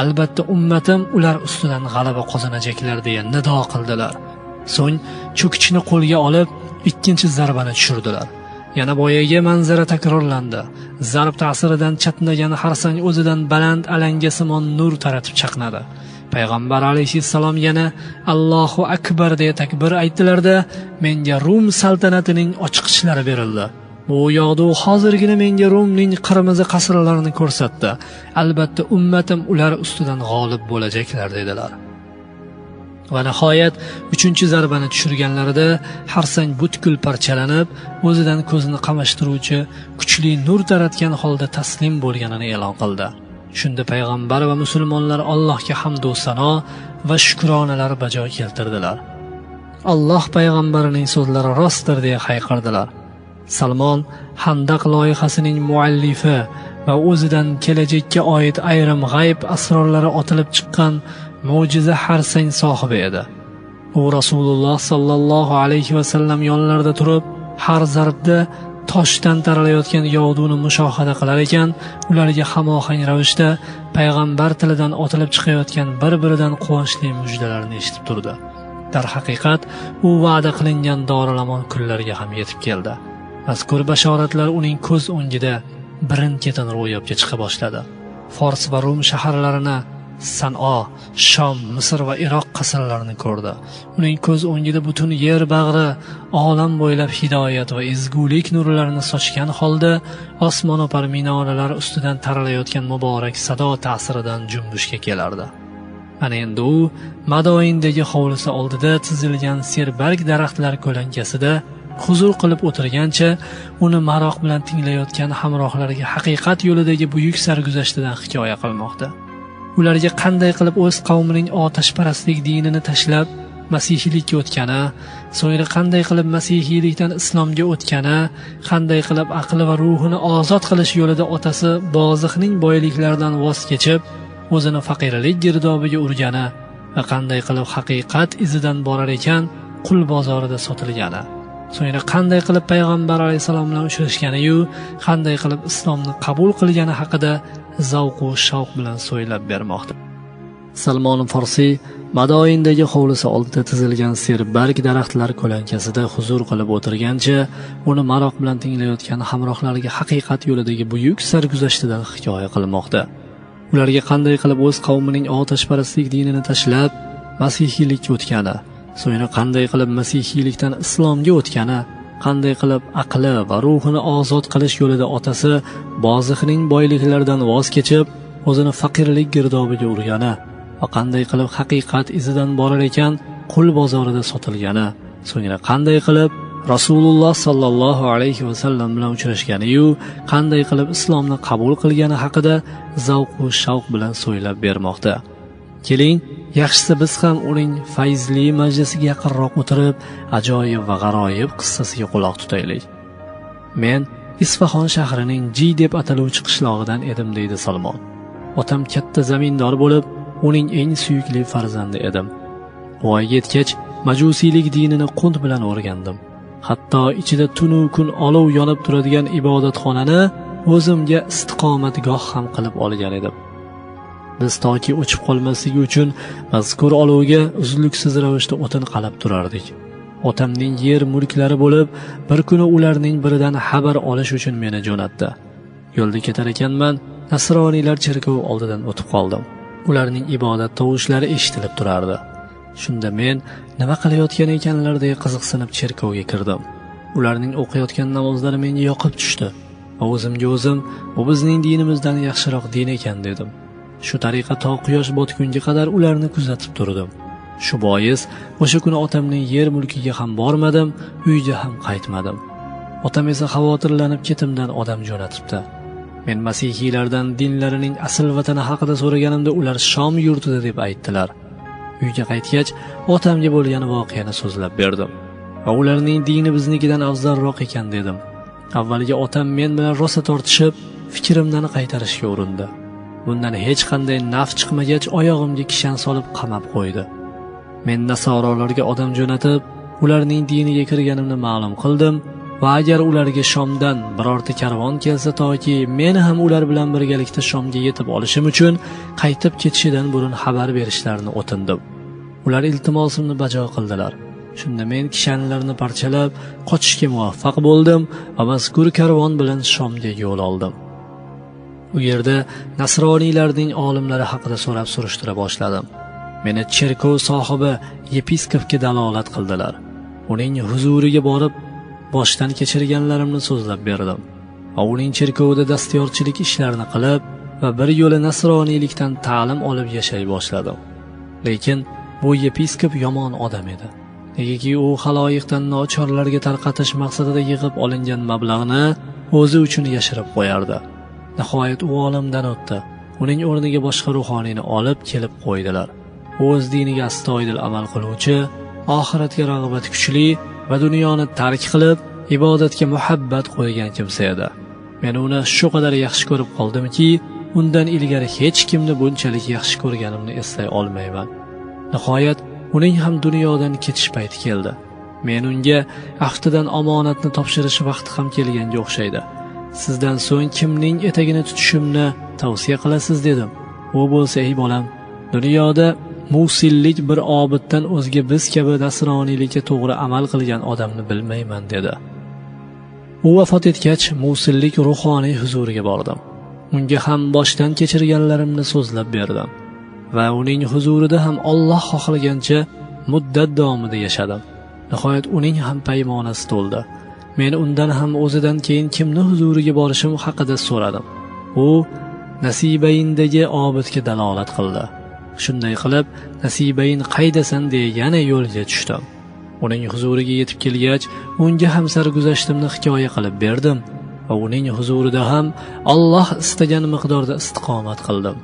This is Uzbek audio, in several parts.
albatta ummatim ular ustidan g'alaba qozonajaklar deya nido qildilar. So'ng cho'kichni qo'lga olib ikkinchi zarbani tushirdilar. Yana boyaga manzara takrorlandi. Zarb ta'siridan chatnagan xarsang o'zidan baland alangasimon nur taratib chaqnadi. Payg'ambar alayhissalom yana Allohu akbar deya takbir aytdilarda, menga Rum saltanatining ochqichlari berildi. Bu yo'qda u hozirgina menga Rumning qirmizi qasrlarini ko'rsatdi. Albatta ummatim ular ustidan g'olib bo'lajaklar dedilar. Va nihoyat 3-chi zarbani tushirganlarida xarsang butkul parchalanib, o'zidan ko'zni qamashtiruvchi kuchli nur taratgan holda taslim bo'lganini e'lon qildi. Shunda payg'ambar va musulmonlar Allohga hamd va sano va shukronalar bajo keltirdilar. Alloh payg'ambarining so'zlari rostdir deya hayqirdilar. Salmon Handaq loyihasining muallifi va o'zidan kelajakka oid ayrim g'ayb asrorlari otilib chiqqan mo'jiza xarsang sohibi edi. U Rasululloh sallallohu alayhi va sallam yonlarida turib, har zarbda toshdan taralayotgan yog'duni mushohada qilar ekan, ularga hamohang ravishda payg'ambar tilidan otilib chiqayotgan bir-biridan quvonchli mujdalarni eshitib turdi. Darhaqiqat, u va'da qilingan dorilamon kunlarga ham yetib keldi. Mazkur bashoratlar uning ko'z o'ngida birin-ketin ro'yobga chiqa boshladi. Fors va Rum shaharlarini, San'o, Shom, Misr va Iroq qasrlarini ko'rdi. Uning ko'z o'ngida butun yer bag'ri olam bo'ylab hidoyat va ezgulik nurlarini sochgan holda osmon opar minoralar ustidan taralayotgan muborak sado ta'siridan junbushga kelardi. Ana endi u Madoindagi hovlisi oldida chizilgan serbarg daraxtlar ko'lankasida huzur qilib o'tirgancha uni maroq bilan tinglayotgan hamrohlariga haqiqat yo'lidagi buyuk sarguzashtidan hikoya qilmoqda. Ularga qanday qilib o'z qavmining otashparastlik dinini tashlab masihiylikka o'tgani, so'ngra qanday qilib masihiylikdan islomga o'tgani, qanday qilib aqli va ruhini ozod qilish yo'lida otasi bozixning boyliklaridan voz kechib, o'zini faqirlik girdobiga urgani va qanday qilib haqiqat izidan borar ekan, qul bozorida sotilgani. So'ngra qanday qilib payg'ambar alayhisalom bilan uchrashgani-yu, qanday qilib islomni qabul qilgani haqida zavq va shavq bilan so'ylab bermoqda. Salmon Farsi Madoindagi hovlisi oldida tizilgan serbarg daraxtlar ko'lankasida huzur qilib o'tirgancha, uni maroq bilan tinglayotgan hamrohlariga haqiqat yo'lidagi buyuk sarguzashtidan hikoya qilmoqda. Ularga qanday qilib o'z qavmining otashparastlik dinini tashlab masihiylikka o'tgani, so'ngra qanday qilib masihiylikdan islomga o'tgani, qanday qilib aqli va ruhini ozod qilish yo'lida otasi bozixning boyliklaridan voz kechib, o'zini faqirlik girdobiga urgani va qanday qilib haqiqat izidan borar ekan, qul bozorida sotilgani, so'ngra qanday qilib Rasululloh sallallohu alayhi va sallam bilan uchrashgani-yu, qanday qilib islomni qabul qilgani haqida zavq va shavq bilan so'ylab bermoqda. Keling, yaxshisi biz ham uning fayzli majlisiga yaqinroq o'tirib, ajoyib va g'aroyib qissasiga quloq tutaylik. Men Isfahon shahrining Ji deb ataluvchi qishlog'idan edim, deydi Salmon. Otam katta zamindor bo'lib, uning eng suyukli farzandi edim. Voyaga yetgach, majusiylik dinini qunt bilan o'rgandim. Hatto ichida tunu kun olov yonib turadigan ibodatxonani o'zimga istiqomatgoh ham qilib olgan edim. Biz toki o'chib qolmasligi uchun mazkur olovga uzluksiz ravishda o'tin qalab turardik. Otamning yer mulklari bo'lib, bir kuni ularning biridan xabar olish uchun meni jo'natdi. Yo'lda ketar ekanman, nasroniylar cherkovi oldidan o'tib qoldim. Ularning ibodat tovushlari eshitilib turardi. Shunda men nima qilayotgan ekanlar deya qiziqsinib cherkovga kirdim. Ularning o'qiyotgan namozlari menga yoqib tushdi va o'zimga o'zim, bu bizning dinimizdan yaxshiroq din ekan dedim. Shu tariqa to quyosh botgunga qadar ularni kuzatib turdim. Shu bois o'sha kuni otamning yer mulkiga ham bormadim, uyga ham qaytmadim. Otam esa xavotirlanib ketimdan odam jo'natibdi. Men masihiylardan dinlarining asl vatani haqida so'raganimda ular Shom yurtida deb aytdilar. Uyga qaytgach, otamga bo'lgan voqeani so'zlab berdim va ularning dini biznikidan afzalroq ekan dedim. Avvaliga otam men bilan rosa tortishib, fikrimdan qaytarishga urindi. Bundan hech qanday naf chiqmagach, oyog'imga kishan solib qamab qo'ydi. Men nasorolarga odam jo'natib, ularning diniga kirganimni ma'lum qildim va agar ularga Shomdan birorta karvon kelsa toki men ham ular bilan birgalikda Shomga yetib olishim uchun qaytib ketishidan burun xabar berishlarini o'tindim. Ular iltimosimni bajo qildilar. Shunda men kishanlarni parchalab qochishga muvaffaq bo'ldim va mazkur karvon bilan Shomga yo'l oldim. U yerda nasroniylarning olimlari haqida so'rab surishtira boshladim. Meni cherkov sohibi yepiskopga dalolat qildilar. Uning huzuriga borib boshdan kechirganlarimni so'zlab berdim va uning cherkovida dastyorchilik ishlarini qilib va bir yo'la nasroniylikdan ta'lim olib yashay boshladim. Lekin bu yepiskop yomon odam edi. Negaki u xaloyiqdan nochorlarga tarqatish maqsadida yig'ib olingan mablag'ni o'zi uchun yashirib qo'yardi. Nihoyat u olamdan o'tdi. Uning o'rniga boshqa ruhoniyni olib kelib qo'ydilar. U o'z diniga astoydil amal qiluvchi, oxiratga rag'bati kuchli va dunyoni tark qilib, ibodatga muhabbat qo'ygan kimsa edi. Men uni shu qadar yaxshi ko'rib qoldimki, undan ilgari hech kimni bunchalik yaxshi ko'rganimni eslay olmayman. Nihoyat uning ham dunyodan ketish payti keldi. Men unga aftidan omonatni topshirish vaqti ham kelganga o'xshaydi. Sizdan so'ng kimning etagini tutishimni tavsiya qilasiz dedim. U bo'lsa, ey bolam, dunyoda musillik bir obiddan o'zga biz kabi nasroniylikka to'g'ri amal qilgan odamni bilmayman dedi. U vafot etgach, musillik ruhoniy huzuriga bordim. Unga ham boshdan kechirganlarimni so'zlab berdim va uning huzurida ham Alloh xohlagancha muddat davomida yashadim. Nihoyat uning ham paymonasi to'ldi. Men undan ham o'zidan keyin kimni huzuriga borishim haqida so'radim. U Nasibayindagi obidga dalolat qildi. Shunday qilib, Nasibayin qaydasan deya yana yo'lga tushdim. Uning huzuriga yetib kelgach, unga ham sarguzashtimni hikoya qilib berdim va uning huzurida ham Alloh istagan miqdorda istiqomat qildim.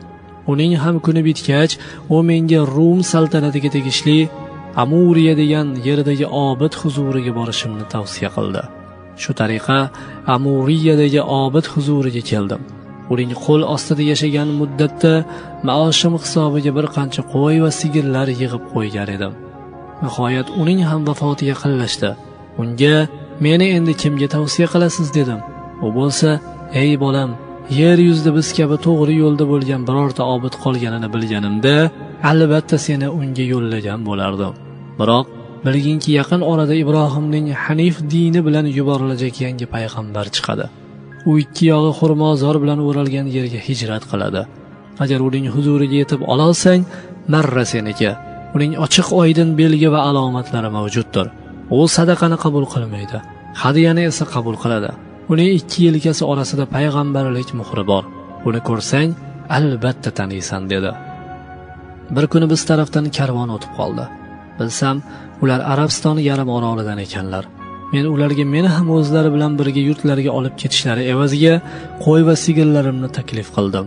Uning ham kuni bitgach, u menga Rum saltanatiga tegishli Amuriya degan yerdagi obid huzuriga borishimni tavsiya qildi. Shu tariqa Amuriyadagi obid huzuriga keldim. Uning qo'l ostida yashagan muddatda maoshim hisobiga bir qancha qo'y va sigirlar yig'ib qo'ygan edim. Nihoyat uning ham vafoti yaqinlashdi. Unga meni endi kimga tavsiya qilasiz dedim. U bo'lsa, ey bolam, yer yuzida biz kabi to'g'ri yo'lda bo'lgan birorta obid qolganini bilganimda, albatta seni unga yo'llagan bo'lardim. Biroq bilginki, yaqin orada Ibrohimning Hanif dini bilan yuborilajak yangi payg'ambar chiqadi. U ikki yog'i xurmozor bilan o'ralgan yerga hijrat qiladi. Agar uning huzuriga yetib olsang, marra seniki. Uning ochiq oydin belgi va alomatlari mavjuddir. U sadaqani qabul qilmaydi, hadiyani esa qabul qiladi. Uning ikki yelkasi orasida payg'ambarlik muhri bor. Uni ko'rsang, albatta taniysan dedi. Bir kuni biz tarafdan karvon o'tib qoldi. Bilsam, ular Arabiston yarim orolidan ekanlar. Men ularga meni ham o'zlari bilan birga yurtlariga olib ketishlari evaziga qo'y va sigirlarimni taklif qildim.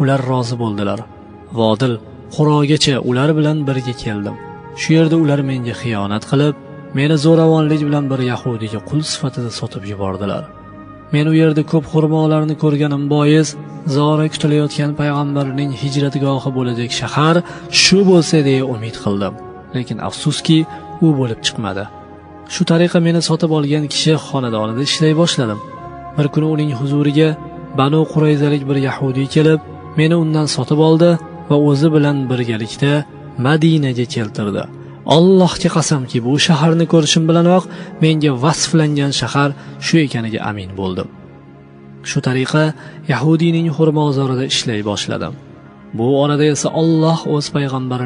Ular rozi bo'ldilar. Vodil Qur'ogacha ular bilan birga keldim. Shu yerda ular menga xiyonat qilib, meni zo'ravonlik bilan bir yahudiga qul sifatida sotib yubordilar. Men u yerda ko'p xurmolarni ko'rganim bois, zora kutilayotgan payg'ambarning hijratgohi bo'lajak shahar shu bo'lsa deya umid qildim. Lekin afsuski, u bo'lib chiqmadi. Shu tariqa meni sotib olgan kishi xonadonida ishlay boshladim. Bir kuni uning huzuriga Banu Qurayzalik bir yahudiy kelib, meni undan sotib oldi va o'zi bilan birgalikda Madinaga keltirdi. Allohga qasamki, bu shaharni ko'rishim bilanoq menga vasflangan shahar shu ekaniga amin bo'ldim. Shu tariqa yahudiyning xurmozorida ishlay boshladim. Bu orada esa Alloh o'z payg'ambari